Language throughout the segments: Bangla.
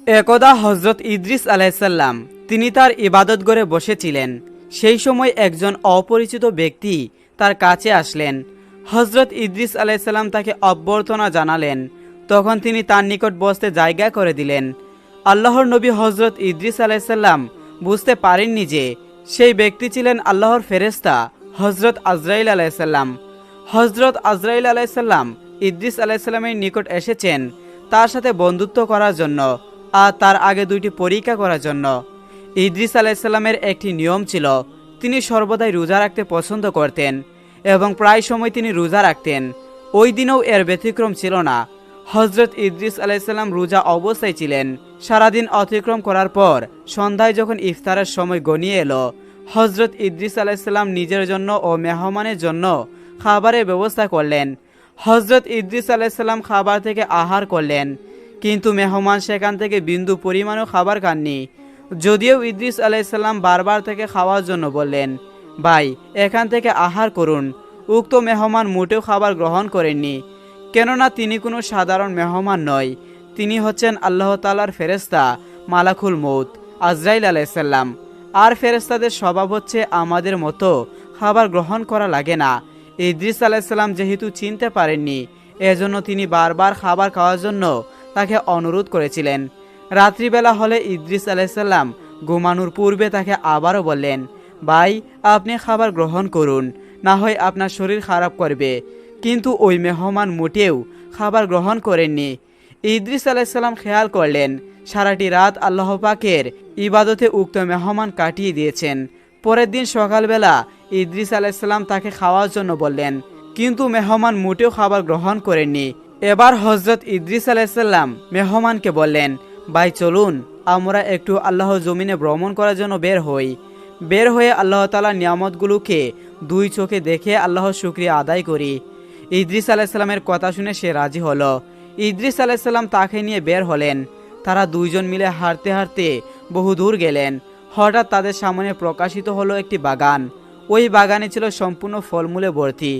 একদা হজরত ইদ্রিস আলাইসাল্লাম তিনি তার ইবাদত ঘরে বসেছিলেন। সেই সময় একজন অপরিচিত ব্যক্তি তার কাছে আসলেন। হজরত ইদ্রিস আলাইসাল্লাম তাকে অভ্যর্থনা জানালেন। তখন তিনি তার নিকট বসতে জায়গা করে দিলেন। আল্লাহর নবী হজরত ইদ্রিস আলাইসাল্লাম বুঝতে পারেননি যে সেই ব্যক্তি ছিলেন আল্লাহর ফেরেশতা হজরত আজরাইল আলাইসাল্লাম। হজরত আজরাইল আলাইসাল্লাম ইদ্রিস আলাইসাল্লামের নিকট এসেছেন তার সাথে বন্ধুত্ব করার জন্য আর তার আগে দুইটি পরীক্ষা করার জন্য। ইদ্রিস আলাইসাল্লামের একটি নিয়ম ছিল, তিনি সর্বদাই রোজা রাখতে পছন্দ করতেন এবং প্রায় সময় তিনি রোজা রাখতেন। ওই দিনেও এর ব্যতিক্রম ছিল না। হজরত ইদ্রিস আলাইসাল্লাম রোজা অবস্থায় ছিলেন। সারাদিন অতিক্রম করার পর সন্ধ্যায় যখন ইফতারের সময় গনিয়ে এলো, হজরত ইদ্রিস আলাইসাল্লাম নিজের জন্য ও মেহমানের জন্য খাবারের ব্যবস্থা করলেন। হজরত ইদ্রিস আলাইসাল্লাম খাবার থেকে আহার করলেন, কিন্তু মেহমান সেখান থেকে বিন্দু পরিমাণও খাবার খাননি। যদিও ইদ্রিস আলাইসাল্লাম বারবার থেকে খাওয়ার জন্য বললেন, ভাই এখান থেকে আহার করুন, উক্ত মেহমান মোটেও খাবার গ্রহণ করেননি। কেননা তিনি কোনো সাধারণ মেহমান নয়, তিনি হচ্ছেন আল্লাহ তাআলার ফেরেশতা মালাকুল মউত আজরাইল আলাইসাল্লাম। আর ফেরেশতাদের স্বভাব হচ্ছে আমাদের মতো খাবার গ্রহণ করা লাগে না। ইদ্রিস আলাইসাল্লাম যেহেতু চিনতে পারেননি, এজন্য তিনি বারবার খাবার খাওয়ার জন্য তাকে অনুরোধ করেছিলেন। রাত্রিবেলা হলে ইদ্রিস আলাইসাল্লাম ঘুমানোর পূর্বে তাকে আবারও বললেন, ভাই আপনি খাবার গ্রহণ করুন, না হয় আপনার শরীর খারাপ করবে। কিন্তু ওই মেহমান মোটেও খাবার গ্রহণ করেননি। ইদ্রিস আলাইসাল্লাম খেয়াল করলেন সারাটি রাত আল্লাহ পাকের ইবাদতে উক্ত মেহমান কাটিয়ে দিয়েছেন। পরের দিন সকালবেলা ইদ্রিস আলাইসাল্লাম তাকে খাওয়ার জন্য বললেন, কিন্তু মেহমান মোটেও খাবার গ্রহণ করেননি। এবার হজরত ইদ্রিস আলাইসাল্লাম মেহমানকে বললেন, ভাই চলুন আমরা একটু আল্লাহর জমিনে ভ্রমণ করার জন্য বের হয়ে আল্লাহ তাআলার নিয়ামতগুলোকে দুই চোখে দেখে আল্লাহর শুকরিয়া আদায় করি। ইদ্রিস আলাইসাল্লামের কথা শুনে সে রাজি হলো। ইদ্রিস আলাইসাল্লাম তাকে নিয়ে বের হলেন। তারা দুইজন মিলে হাঁটতে হাঁটতে বহু দূর গেলেন। হঠাৎ তাদের সামনে প্রকাশিত হলো একটি বাগান। ওই বাগানে ছিল সম্পূর্ণ ফলমূলে ভর্তি।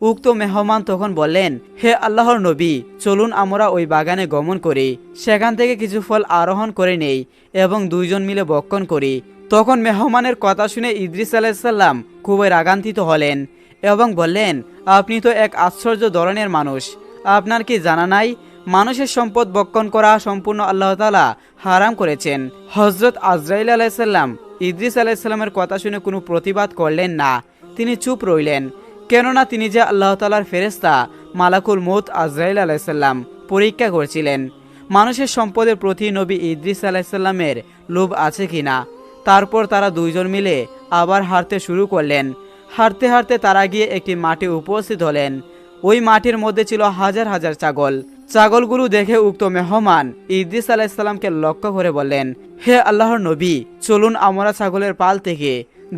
উক্ত মেহমান তখন বললেন, হে আল্লাহর নবী, চলুন আমরা ওই বাগানে গমন করি, সেখান থেকে কিছু ফল আরোহণ করে নেই এবং দুইজন মিলে ভক্ষণ করি। তখন মেহমানের কথা শুনে ইদ্রিস আলাইসাল্লাম খুবই রাগান্বিত হলেন এবং বললেন, আপনি তো এক আশ্চর্য ধরনের মানুষ, আপনার কি জানা নাই মানুষের সম্পদ ভক্ষণ করা সম্পূর্ণ আল্লাহ তাআলা হারাম করেছেন। হজরত আজরাইল আলাইসাল্লাম ইদ্রিস আলাইসাল্লামের কথা শুনে কোনো প্রতিবাদ করলেন না, তিনি চুপ রইলেন। কেননা তিনি যে আল্লাহ তাআলার ফেরেশতা মালাকুল মউত আজরাইল আলাইসাল্লাম পরীক্ষা করছিলেন মানুষের সম্পদের প্রতি নবী ইদ্রিস আলাইসাল্লামের লোভ আছে কিনা। তারপর তারা দুইজন মিলে আবার হাঁটতে শুরু করলেন। হাঁটতে হাঁটতে তারা গিয়ে একটি মাঠে উপস্থিত হলেন। ওই মাঠের মধ্যে ছিল হাজার হাজার ছাগল। ছাগলগুলো দেখে উক্ত মেহমান ইদ্রিস আলাইসাল্লামকে লক্ষ্য করে বললেন, হে আল্লাহর নবী, চলুন আমরা ছাগলের পাল থেকে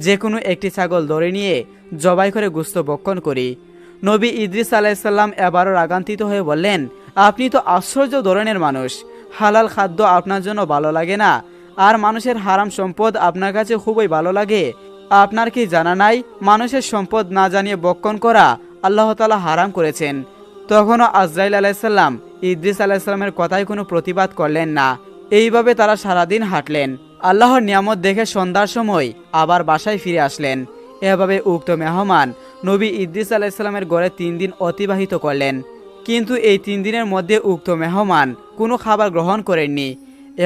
যে কোনো একটি ছাগল ধরে নিয়ে জবাই করে গোশত ভক্ষণ করি। নবী ইদ্রিস আলাইসাল্লাম এবারও রাগান্বিত হয়ে বললেন, আপনি তো আশ্চর্য ধরনের মানুষ, হালাল খাদ্য আপনার জন্য ভালো লাগে না আর মানুষের হারাম সম্পদ আপনার কাছে খুবই ভালো লাগে। আপনার কি জানা নাই মানুষের সম্পদ না জানিয়ে ভক্ষণ করা আল্লাহ তাআলা হারাম করেছেন। তখনও আজরাইল আলাইসাল্লাম ইদ্রিস আলাইসাল্লামের কথায় কোনো প্রতিবাদ করলেন না। এইভাবে তারা সারাদিন হাঁটলেন। আল্লাহর নিয়ামত দেখে সন্ধ্যার সময় আবার বাসায় ফিরে আসলেন। এভাবে উক্ত মেহমান নবী ইদ্রিস আলাইসাল্লামের ঘরে 3 দিন অতিবাহিত করলেন। কিন্তু এই 3 দিনের মধ্যে উক্ত মেহমান কোনো খাবার গ্রহণ করেননি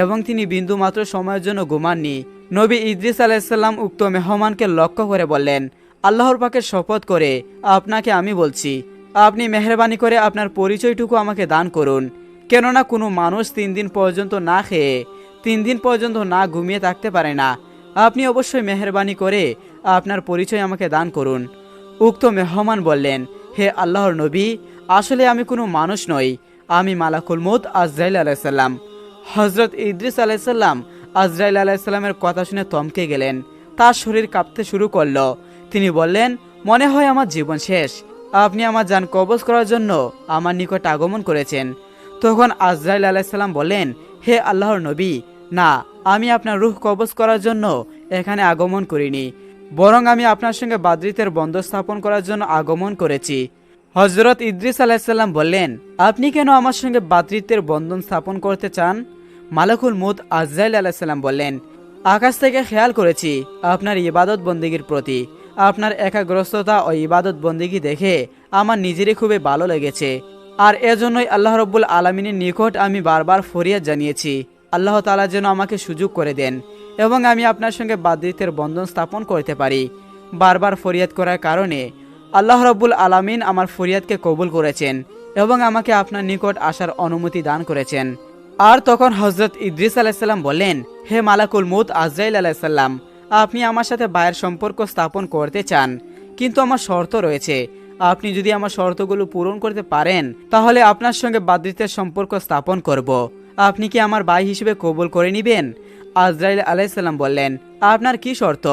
এবং তিনি বিন্দুমাত্র সময়ের জন্য ঘুমাননি। নবী ইদ্রিস আলাইসাল্লাম উক্ত মেহমানকে লক্ষ্য করে বললেন, আল্লাহর পাকের শপথ করে আপনাকে আমি বলছি, আপনি মেহরবানি করে আপনার পরিচয়টুকু আমাকে দান করুন। কেননা কোনো মানুষ 3 দিন পর্যন্ত না খেয়ে 3 দিন পর্যন্ত না ঘুমিয়ে থাকতে পারে না। আপনি অবশ্যই মেহরবানি করে আপনার পরিচয় আমাকে দান করুন। উক্ত মেহমান বললেন, হে আল্লাহর নবী, আসলে আমি কোনো মানুষ নই, আমি মালাকুল মউত আজরাইল আলাইসাল্লাম। হজরত ইদ্রিস আলাইসাল্লাম আজরাইল আলাইসাল্লামের কথা শুনে থমকে গেলেন। তার শরীর কাঁপতে শুরু করলো। তিনি বললেন, মনে হয় আমার জীবন শেষ, আপনি আমার জান কবজ করার জন্য আমার নিকট আগমন করেছেন। তখন আজরাইল আলাইসাল্লাম বললেন, হে আল্লাহর নবী, না, আমি আপনার রূহ কবজ করার জন্য এখানে আগমন করিনি, বরং আমি আপনার সঙ্গে বাদরিতের বন্ধন স্থাপন করার জন্য আগমন করেছি। হজরত ইদ্রিস আলাইসাল্লাম বললেন, আপনি কেন আমার সঙ্গে বাদরিতের বন্ধন স্থাপন করতে চান? মালাকুল মউত আজরাইল আলাইহিস সালাম বললেন, আকাশ থেকে খেয়াল করেছি আপনার ইবাদত বন্দেগীর প্রতি, আপনার একাগ্রস্ততা ও ইবাদত বন্দেগী দেখে আমার নিজেরই খুবই ভালো লেগেছে। আর এজন্যই আল্লাহ রব্বুল আলমিনের নিকট আমি বারবার ফরিয়াদ জানিয়েছি আল্লাহ তাআলা যেন আমাকে সুযোগ করে দেন এবং আমি আপনার সঙ্গে বাদরিতের বন্ধন স্থাপন করতে পারি। বারবার ফরিয়াদ করার কারণে আল্লাহ রব্বুল আলামিন আমার ফরিয়াদকে কবুল করেছেন এবং আমাকে আপনার নিকট আসার অনুমতি দান করেছেন। আর তখন হজরত ইদ্রিস আলাইসাল্লাম বললেন, হে মালাকুল মউত আজরাইল আলাইসাল্লাম, আপনি আমার সাথে বায়ের সম্পর্ক স্থাপন করতে চান, কিন্তু আমার শর্ত রয়েছে। আপনি যদি আমার শর্তগুলো পূরণ করতে পারেন তাহলে আপনার সঙ্গে বাদরিতের সম্পর্ক স্থাপন করব। আপনি কি আমার ভাই হিসেবে কবুল করে নেবেন? আজরাইল আলাইসাল্লাম বললেন, আপনার কি শর্ত?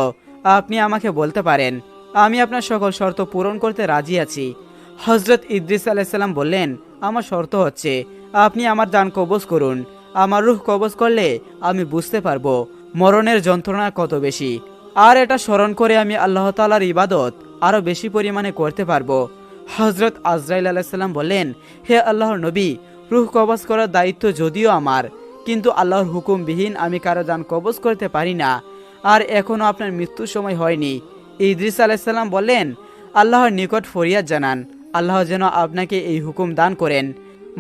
আপনি আমাকে বলতে পারেন, আমি আপনার সকল শর্ত পূরণ করতে রাজি আছি। হজরত ইদ্রিস আলাইসাল্লাম বললেন, আমার শর্ত হচ্ছে আপনি আমার জান কবজ করুন। আমার রূহ কবজ করলে আমি বুঝতে পারবো মরণের যন্ত্রণা কত বেশি, আর এটা স্মরণ করে আমি আল্লাহ তাআলার ইবাদত আরো বেশি পরিমাণে করতে পারবো। হজরত আজরাইল আলাইসাল্লাম বললেন, হে আল্লাহর নবী, রূহ কবজ করার দায়িত্ব যদিও আমার, কিন্তু আল্লাহর হুকুমবিহীন আমি কারো জান কবজ করতে পারি না, আর এখনো আপনার মৃত্যুর সময় হয়নি। ইদ্রিস আলাইসাল্লাম বললেন, আল্লাহর নিকট ফরিয়াদ জানান আল্লাহ যেন আপনাকে এই হুকুম দান করেন।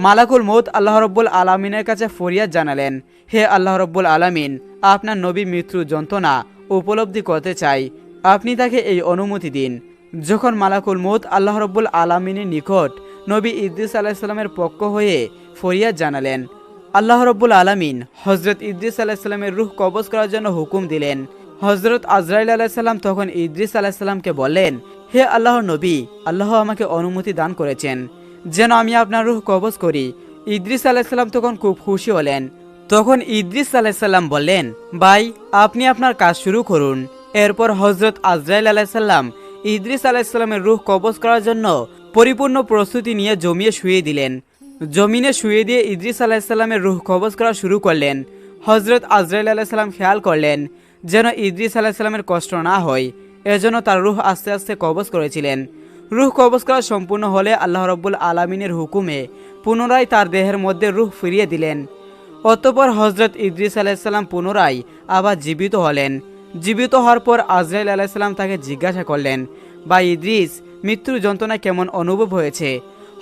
মালাকুল মউত আল্লাহ রব্বুল আলামিনের কাছে ফরিয়াদ জানালেন, হে আল্লাহ রব্বুল আলামিন, আপনার নবী মৃত্যু যন্ত্রণা উপলব্ধি করতে চাই, আপনি তাকে এই অনুমতি দিন। যখন মালাকুল মউত আল্লাহ রব্বুল আলামিনের নিকট নবী ইদ্রিস আলাইসাল্লামের পক্ষ হয়ে ফরিয়াদ জানালেন, আল্লাহ রব্বুল আলামিন হজরত ইদ্রিস আলাইসাল্লামের রূহ কবজ করার জন্য হুকুম দিলেন। হজরত আজরাইল আলাইসাল্লাম তখন ইদ্রিস আলাইসাল্লামকে বললেন, হে আল্লাহর নবী, আল্লাহ আমাকে অনুমতি দান করেছেন যেন আমি আপনার রূহ কবজ করি। ইদ্রিস আলাইসাল্লাম তখন খুব খুশি হলেন। তখন ইদ্রিস আলাইসাল্লাম বললেন, ভাই, আপনি আপনার কাজ শুরু করুন। এরপর হজরত আজরাইল আলাইসাল্লাম ইদ্রিস আলাইসাল্লামের রূহ কবজ করার জন্য পরিপূর্ণ প্রস্তুতি নিয়ে জমিয়ে শুয়ে দিলেন। জমিনে শুয়ে দিয়ে ইদ্রিস আলাইসাল্লামের রূহ কবজ করা শুরু করলেন। হজরত আজরাইল আলাইসাল্লাম খেয়াল করলেন যেন ইদ্রিস আলাইসাল্লামের কষ্ট না হয়, এজন্য তার রূহ আস্তে আস্তে কবজ করেছিলেন। রূহ কবজ করা সম্পূর্ণ হলে আল্লাহ রব্বুল আলামিনের হুকুমে পুনরায় তার দেহের মধ্যে রূহ ফিরিয়ে দিলেন। অতঃপর হজরত ইদ্রিস আলাইসাল্লাম পুনরায় আবার জীবিত হলেন। জীবিত হওয়ার পর আজরাইল আলাইসাল্লাম তাকে জিজ্ঞাসা করলেন, বা ইদ্রিস, মৃত্যুর যন্ত্রণা কেমন অনুভব হয়েছে?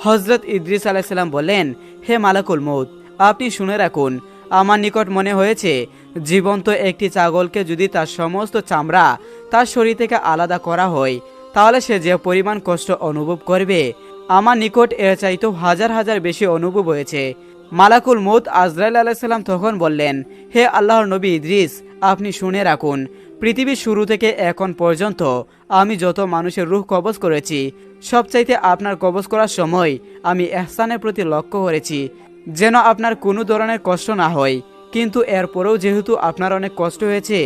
হজরত ইদ্রিস আলাইসাল্লাম বললেন, হে মালাকুল মউত, আপনি শুনে রাখুন, আমার নিকট মনে হয়েছে জীবন্ত একটি ছাগলকে যদি তার সমস্ত চামড়া তার শরীর থেকে আলাদা করা হয় তাহলে সে যে পরিমাণ কষ্ট অনুভব করবে আমার নিকট এর চাইতেও হাজার হাজার বেশি অনুভব হয়েছে। মালাকুল মউত আজরাইল আলাইসাল্লাম তখন বললেন, হে আল্লাহর নবী ইদ্রিস, আপনি শুনে রাখুন, পৃথিবীর শুরু থেকে এখন পর্যন্ত আমি যত মানুষের রূহ কবজ করেছি সবচাইতে আপনার কবজ করার সময় আমি ইহসানের প্রতি লক্ষ্য করেছি যেন আপনার কোনো ধরনের কষ্ট না হয়, কিন্তু এরপরেও যেহেতু আপনার অনেক কষ্ট হয়েছে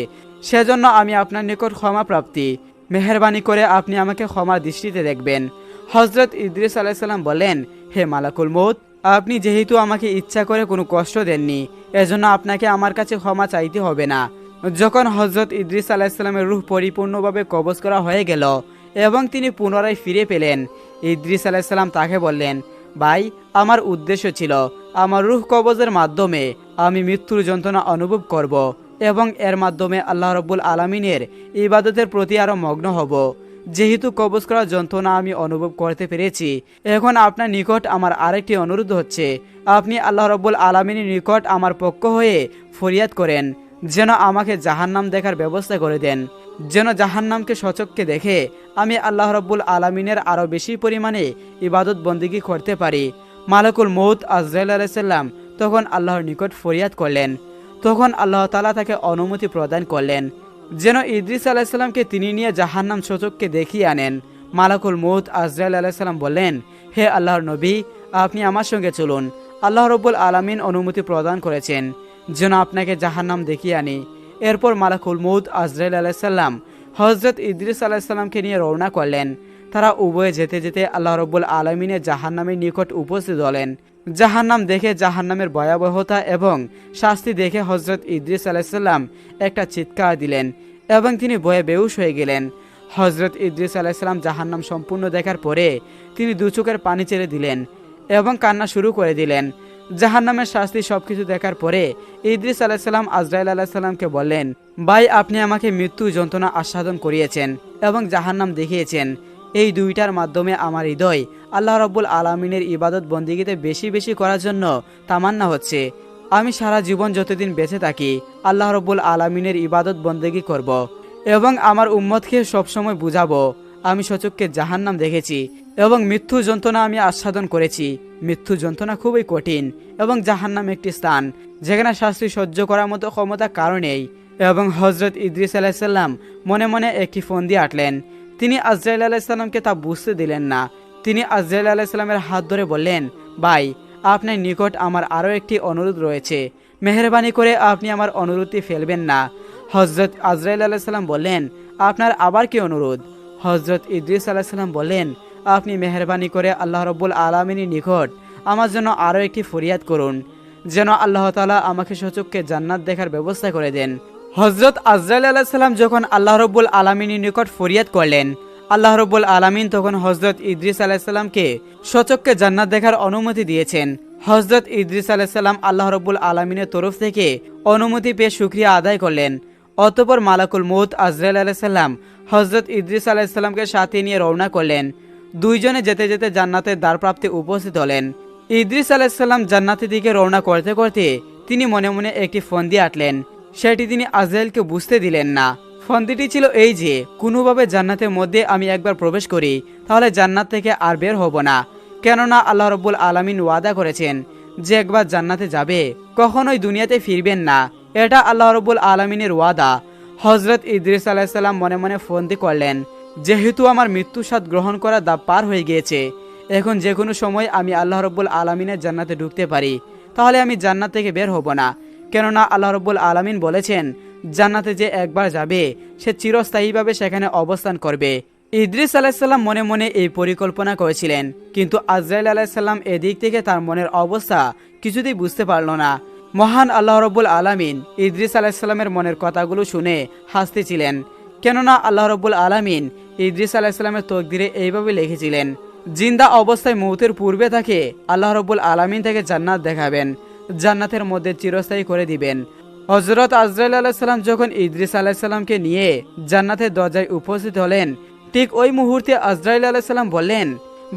সেজন্য আমি আপনার নিকট ক্ষমা প্রাপ্তি, মেহেরবানি করে আপনি আমাকে ক্ষমার দৃষ্টিতে দেখবেন। হজরত ইদ্রিস আলাইসাল্লাম বলেন, হে মালাকুল মউত, আপনি যেহেতু আমাকে ইচ্ছা করে কোনো কষ্ট দেননি এজন্য আপনাকে আমার কাছে ক্ষমা চাইতে হবে না। যখন হজরত ইদ্রিস আলাইসাল্লামের রূহ পরিপূর্ণভাবে কবজ করা হয়ে গেল এবং তিনি পুনরায় ফিরে পেলেন, ইদ্রিস আলাইসাল্লাম তাকে বললেন, ভাই, আমার উদ্দেশ্য ছিল আমার রূহ কবজের মাধ্যমে আমি মৃত্যুর যন্ত্রণা অনুভব করব এবং এর মাধ্যমে আল্লাহ রব্বুল আলামিনের ইবাদতের প্রতি আরো মগ্ন হব। যেহেতু কবজ করার যন্ত্রণা আমি অনুভব করতে পেরেছি, এখন আপনার নিকট আমার আরেকটি অনুরোধ হচ্ছে, আপনি আল্লাহ রব্বুল আলামিনের নিকট আমার পক্ষ হয়ে ফরিয়াদ করেন যেন আমাকে জাহান্নাম দেখার ব্যবস্থা করে দেন, যেন জাহান্নামকে সচক্ষে দেখে আমি আল্লাহ রব্বুল আলামিনের আরো বেশি পরিমাণে ইবাদত বন্দিগি করতে পারি। মালাকুল মউত আজরাইল আলাইসাল্লাম তখন আল্লাহর নিকট ফরিয়াদ করলেন। তখন আল্লাহ তাআলা তাকে অনুমতি প্রদান করলেন যেন ইদ্রিস আলাইসাল্লামকে তিনি নিয়ে জাহান্নাম সচক্ষে দেখিয়ে আনেন। মালাকুল মউত আজরাইল আলাইসাল্লাম বললেন, হে আল্লাহর নবী, আপনি আমার সঙ্গে চলুন। আল্লাহ রব্বুল আলামিন অনুমতি প্রদান করেছেন যেন আপনাকে জাহান্নাম দেখিয়ে আনি। এরপর মালাকুল মউত আজরাইল আলাইসাল্লাম হজরত ইদ্রিস আলাইসাল্লামকে নিয়ে রওনা করলেন। তারা উভয়ে যেতে যেতে আল্লাহ রব্বুল আলামিনের জাহান্নামের নিকট উপস্থিত হলেন। জাহান্নাম দেখে, জাহান্নামের ভয়াবহতা এবং শাস্তি দেখে হজরত ইদ্রিস আলাইসাল্লাম একটা চিৎকার দিলেন এবং তিনি ভয়ে বেহুশ হয়ে গেলেন। হজরত ইদ্রিস আলাইসাল্লাম জাহান্নাম সম্পূর্ণ দেখার পরে তিনি দু চোখের পানি ছেড়ে দিলেন এবং কান্না শুরু করে দিলেন। জাহান্নামের শাস্তি সবকিছু দেখার পরে ইদ্রিস আলাইসাল্লাম আজরাইল আলাইসাল্লামকে বললেন, ভাই, আপনি আমাকে মৃত্যু যন্ত্রণা আস্বাদন করিয়েছেন এবং জাহান্নাম দেখিয়েছেন। এই দুইটার মাধ্যমে আমার হৃদয় আল্লাহ রাব্বুল আলামিনের ইবাদত বন্দিগিতে বেশি বেশি করার জন্য তামান্না হচ্ছে। আমি সারা জীবন যতদিন বেঁচে থাকি আল্লাহ রাব্বুল আলামিনের ইবাদত বন্দেগী করব এবং আমার উম্মতকে সবসময় বুঝাবো আমি সচক্ষে জাহান্নাম দেখেছি এবং মৃত্যু যন্ত্রণা আমি আস্বাদন করেছি। মৃত্যু যন্ত্রণা খুবই কঠিন এবং জাহান্নাম একটি স্থান যেখানে শাস্তি সহ্য করার মতো ক্ষমতা কারণেই। এবং হজরত ইদ্রিস আলাইসাল্লাম মনে মনে একটি ফন্দি আঁটলেন। তিনি আজরাইল আলাইসাল্লামকে তা বুঝতে দিলেন না। তিনি আজরাইল আলাইসাল্লামের হাত ধরে বললেন, ভাই, আপনার নিকট আমার আরও একটি অনুরোধ রয়েছে, মেহেরবানি করে আপনি আমার অনুরোধটি ফেলবেন না। হজরত আজরাইল আলাইসাল্লাম বললেন, আপনার আবার কি অনুরোধ? হজরত ইদ্রিস আলাইসাল্লাম বললেন, আপনি মেহেরবানি করে আল্লাহ রাব্বুল আলামিনের নিকট আমার জন্য আরও একটি ফরিয়াদ করুন, যেন আল্লাহ তাআলা আমাকে সচক্ষে জান্নাত দেখার ব্যবস্থা করে দেন। হজরত আজরাইল আলাইসাল্লাম যখন আল্লাহ রাব্বুল আলামিনের নিকট ফরিয়াদ করলেন, আল্লাহ রাব্বুল আলামিন তখন হজরত ইদ্রিস আলাইসাল্লামকে সচক্ষে জান্নাত দেখার অনুমতি দিয়েছেন। হজরত ইদ্রিস আলাইসাল্লাম আল্লাহ রাব্বুল আলামিনের তরফ থেকে অনুমতি পেয়ে শুকরিয়া আদায় করলেন। অতঃপর মালাকুল মউত আজরাইল আলাইসাল্লাম হজরত ইদ্রিস আলাইসাল্লামকে সাথে নিয়ে রওনা করলেন। দুইজনে যেতে যেতে জান্নাতের দ্বারপ্রাপ্তে উপস্থিত হলেন। ইদ্রিস আলাইসাল্লাম জান্নাতের দিকে রওনা করতে করতে তিনি মনে মনে একটি ফন্দি আঁটলেন। সেটি তিনি আজরাইলকে বুঝতে দিলেন না। ফন্দিটি ছিল এই যে, কোনোভাবে জান্নাতের মধ্যে আমি একবার প্রবেশ করি তাহলে জান্নাত থেকে আর বের হব না, কেননা আল্লাহ রাব্বুল আলামিন ওয়াদা করেছেন যে একবার জান্নাতে যাবে কখনোই দুনিয়াতে ফিরবেন না। এটা আল্লাহ রাব্বুল আলামিনের ওয়াদা। হজরত ইদ্রিস আলাইসাল্লাম মনে মনে ফন্দি করলেন, যেহেতু আমার মৃত্যু স্বাদ গ্রহণ করার দাব পার হয়ে গিয়েছে, এখন যে কোনো সময় আমি আল্লাহ রাব্বুল আলামিনের জান্নাতে ঢুকতে পারি, তাহলে আমি জান্নাত থেকে বের হব না, কেননা আল্লাহ রাব্বুল আলামিন বলেছেন জান্নাতে যে একবার যাবে সে চিরস্থায়ীভাবে সেখানে অবস্থান করবে। ইদ্রিস আলাইসাল্লাম মনে মনে এই পরিকল্পনা করেছিলেন, কিন্তু আজরাইল আলাইসাল্লাম এদিক থেকে তার মনের অবস্থা কিছুতেই বুঝতে পারল না। মহান আল্লাহ রাব্বুল আলামিন ইদ্রিস আলাইসাল্লামের মনের কথাগুলো শুনে হাসতেছিলেন, কেননা আল্লাহ রাব্বুল আলামিন ইদ্রিস আলাইসাল্লামের তকদিরে এইভাবে লিখেছিলেন, জিন্দা অবস্থায় মৌতের পূর্বে তাকে আল্লাহ রাব্বুল আলামিন থেকে জান্নাত দেখাবেন, জান্নাতের মধ্যে চিরস্থায়ী করে দিবেন। হজরত আজরাইল আলাইসাল্লাম যখন ইদ্রিস আলাইসাল্লামকে নিয়ে জান্নাতের দরজায় উপস্থিত হলেন, ঠিক ওই মুহূর্তে আজরাইল আলাইসাল্লাম বললেন,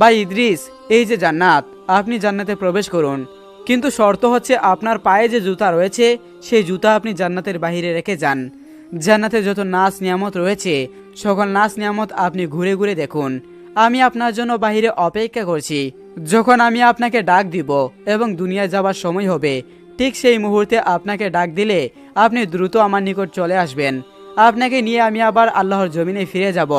ভাই ইদ্রিস, এই যে জান্নাত, আপনি জান্নাতে প্রবেশ করুন, কিন্তু শর্ত হচ্ছে আপনার পায়ে যে জুতা রয়েছে সেই জুতা আপনি জান্নাতের বাহিরে রেখে যান। জান্নাতে যত নাচ নিয়ামত রয়েছে সকল নাচ নিয়ামত আপনি ঘুরে ঘুরে দেখুন। আমি আপনার জন্য বাহিরে অপেক্ষা করছি। যখন আমি আপনাকে ডাক দিব এবং দুনিয়া যাবার সময় হবে, ঠিক সেই মুহূর্তে আপনাকে ডাক দিলে আপনি দ্রুত আমার নিকট চলে আসবেন। আপনাকে নিয়ে আমি আবার আল্লাহর জমিনে ফিরে যাব।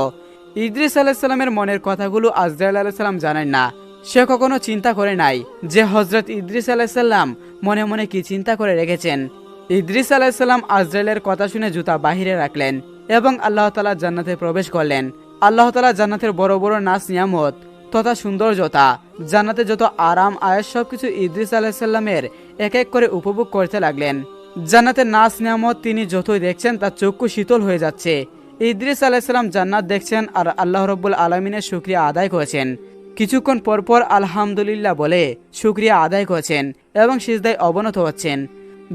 ইদ্রিস আলাইসাল্লামের মনের কথাগুলো আজরাইল আলাইসাল্লাম জানেন না। সে কখনো চিন্তা করে নাই যে হজরত ইদ্রিস আলাইসাল্লাম মনে মনে কি চিন্তা করে রেখেছেন। ইদ্রিস আলাইসাল্লাম আজরাইলের কথা শুনে জুতা বাহিরে রাখলেন এবং আল্লাহ তাআলা জান্নাতে প্রবেশ করলেন। আল্লাহ তাআলা জান্নাতের বড় বড় নাচ নিয়ামত তথা সৌন্দর্যতা, জান্নাতে যত আরাম আয়েশ সবকিছু ইদ্রিস আলাইসাল্লামের এক এক করে উপভোগ করতে লাগলেন। জান্নাতের নাচ নিয়ামত তিনি যতই দেখছেন তার চক্ষু শীতল হয়ে যাচ্ছে। ইদ্রিস আলাইসাল্লাম জান্নাত দেখছেন আর আল্লাহ রাব্বুল আলামিনের শুকরিয়া আদায় করেছেন। কিছুক্ষণ পরপর আলহামদুলিল্লাহ বলে শুকরিয়া আদায় করেছেন এবং সিজদায় অবনত হচ্ছেন।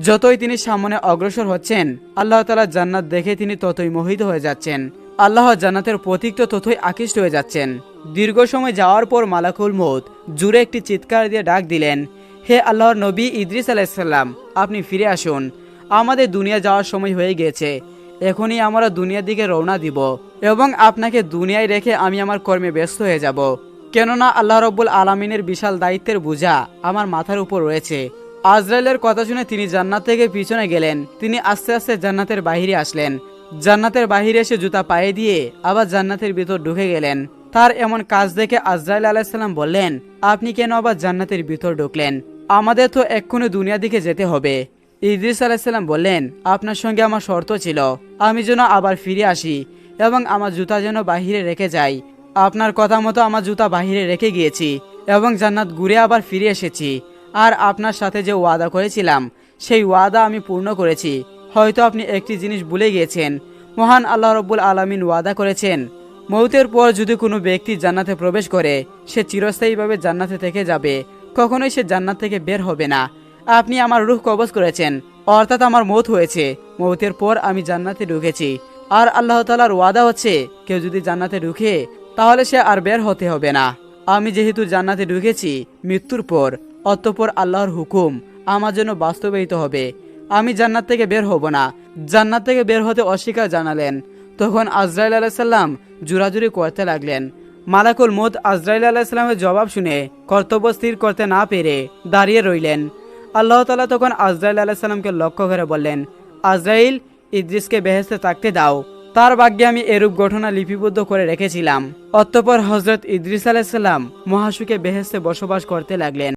যতই তিনি সামনে অগ্রসর হচ্ছেন, আল্লাহ তাআলা জান্নাত দেখে তিনি ততই মোহিত হয়ে যাচ্ছেন। আল্লাহ জান্নাতের প্রতীক তো ততই আকৃষ্ট হয়ে যাচ্ছেন। দীর্ঘ সময় যাওয়ার পর মালাকুল মউত জুড়ে একটি চিৎকার দিয়ে ডাক দিলেন, হে আল্লাহর নবী ইদ্রিস আলাইসাল্লাম, আপনি ফিরে আসুন। আমাদের দুনিয়া যাওয়ার সময় হয়ে গিয়েছে। এখনই আমরা দুনিয়ার দিকে রওনা দিব এবং আপনাকে দুনিয়ায় রেখে আমি আমার কর্মে ব্যস্ত হয়ে যাব, কেননা আল্লাহ রাব্বুল আলামিনের বিশাল দায়িত্বের বোঝা আমার মাথার উপর রয়েছে। আজরাইলের কথা শুনে তিনি জান্নাত থেকে পিছনে গেলেন। তিনি আস্তে আস্তে জান্নাতের বাহিরে আসলেন। জান্নাতের বাহিরে এসে জুতা পায়ে দিয়ে আবার জান্নাতের ভিতর ঢুকে গেলেন। তার এমন কাজ দেখে আজরাইল আলাইসাল্লাম বললেন, আপনি কেন আবার জান্নাতের ভিতর ঢুকলেন? আমাদের তো এক্ষুনি দুনিয়া দিকে যেতে হবে। ইদ্রিস আলাইসাল্লাম বললেন, আপনার সঙ্গে আমার শর্ত ছিল আমি যেন আবার ফিরে আসি এবং আমার জুতা যেন বাহিরে রেখে যাই। আপনার কথা মতো আমার জুতা বাহিরে রেখে গিয়েছি এবং জান্নাত ঘুরে আবার ফিরে এসেছি। আর আপনার সাথে যে ওয়াদা করেছিলাম সেই ওয়াদা আমি পূর্ণ করেছি। হয়তো আপনি একটি জিনিস ভুলে গিয়েছেন, মহান আল্লাহ রাব্বুল আলামিন ওয়াদা করেছেন মৌতের পর যদি কোনো ব্যক্তি জান্নাতে প্রবেশ করে সে চিরস্থায়ীভাবে জান্নাতে থেকে যাবে, কখনোই সে জান্নাত থেকে বের হবে না। আপনি আমার রূহ কবজ করেছেন, অর্থাৎ আমার মৌত হয়েছে, মৌতের পর আমি জান্নাতে ঢুকেছি। আর আল্লাহ তাআলার ওয়াদা হচ্ছে কেউ যদি জান্নাতে ঢুকে তাহলে সে আর বের হতে হবে না। আমি যেহেতু জান্নাতে ঢুকেছি মৃত্যুর পর, অতঃপর আল্লাহর হুকুম আমার জন্য বাস্তবায়িত হবে, আমি জান্নাত থেকে বের হব না। জান্নাত থেকে বের হতে অস্বীকার জানালেন। তখন আজরাইল আলাইহিস সালাম জোরাজুরি করতে লাগলেন। মালাকুল মউত আজরাইল আলাইহিস সালামের জবাব শুনে কর্তব্য স্থির করতে না পেরে দাঁড়িয়ে রইলেন। আল্লাহ তাআলা তখন আজরাইল আলাইহিস সালামকে লক্ষ্য করে বললেন, আজরাইল, ইদ্রিসকে বেহেশতে থাকতে দাও, তার ভাগ্যে আমি এরূপ ঘটনা লিপিবদ্ধ করে রেখেছিলাম। অতঃপর হযরত ইদ্রিস আলাইহিস সালাম মহাসুখে বেহেশতে বসবাস করতে লাগলেন।